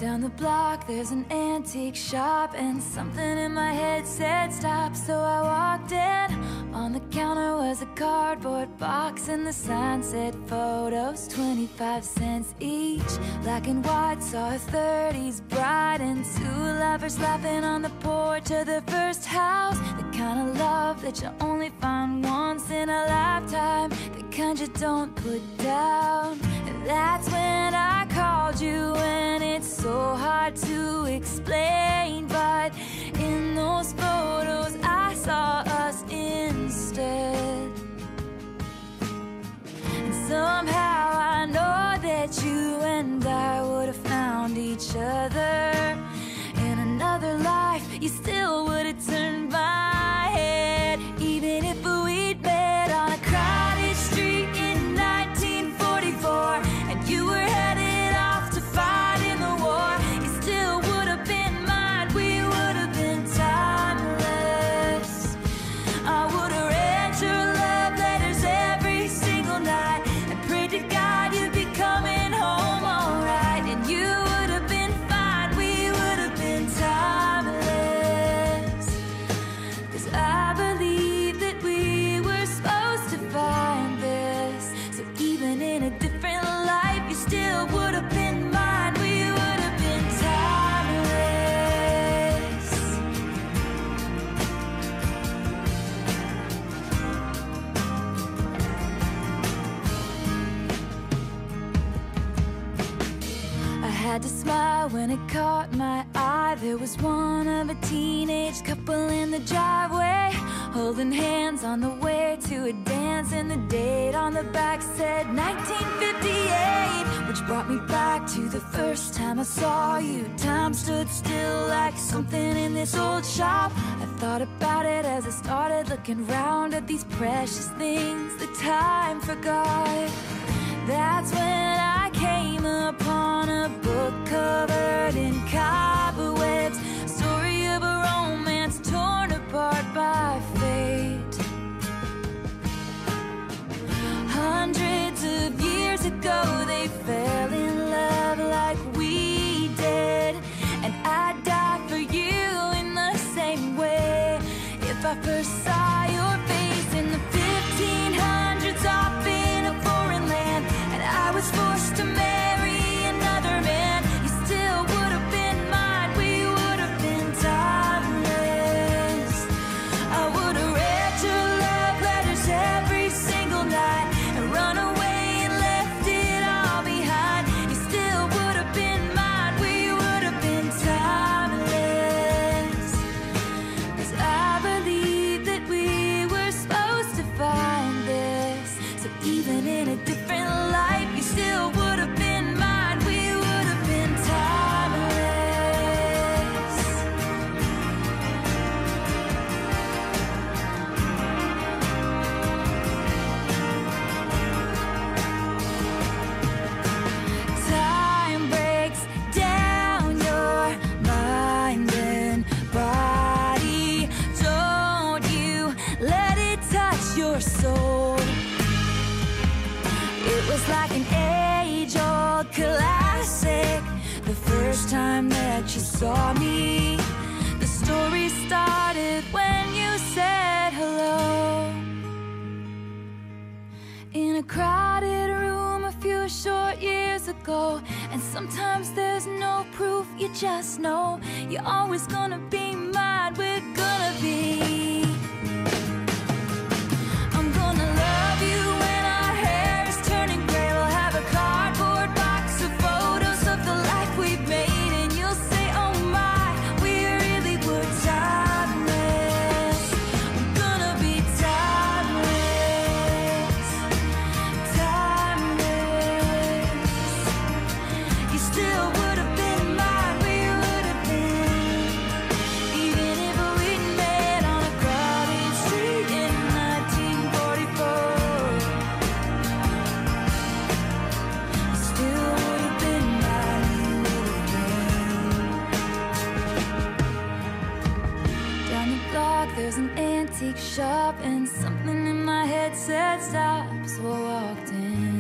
Down the block there's an antique shop, and something in my head said stop. So I walked in. On the counter was a cardboard box, and the sign said photos, 25 cents each. Black and white, saw a 30s bride and two lovers laughing on the porch of their first house. The kind of love that you only find once in a lifetime, the kind you don't put down. And that's when I called you, and it's so hard to explain, but in those photos I saw us instead. And somehow I know that you and I would have found each other. In another life you still would have turned my head, even if we'd met on a crowded street in 1944, and you were headed off to fight in the war. You still would have been mine, we would have been timeless. I would have read your love letters every single night and prayed to God you'd be coming home alright. And you would have been fine, we would have been timeless. 'Cause I believe that we were supposed to find this. So even in a different life you still would have been mine, we would have been timeless. I had to smile when it caught my eye. There was one of a teenage couple in the driveway, holding hands on the way to a dance, and the date on the back said 1958, which brought me back to the first time I saw you. Time stood still like something in this old shop. I thought about it as I started looking round at these precious things that time forgot. That's when I came upon a book covered in cobwebs, story of a romance torn apart by fate. Hundreds of years ago they fell in love like we did, and I'd die for you in the same way if I first saw your face in the 1500s off in a foreign land, and I was forced to marry another man. You still would have been mine, we would have been timeless. I would have read your love letters every single night and run away and left it all behind. You still would have been mine, we would have been timeless. 'Cause I believe that we were supposed to find this. So even in a different life you still would have been mine, we would have been timeless. Time breaks down your mind and body. Don't you let it touch your soul. It was like an age-old classic the first time that you saw me. The story started when you said hello in a crowded room a few short years ago. And sometimes there's no proof, you just know you're always gonna be mine, we're gonna be. I'm gonna love you when our hair is turning gray. We'll have a cardboard box of photos of the life we've made, and you'll say, oh my, we really were timeless. We're gonna be timeless, timeless. You still would have been mine, we would have been, even if we'd met on a crowded street in 1944. You still would have been mine, we would have been. Down the block there's an antique shop, and something in my head said stop. So I walked in.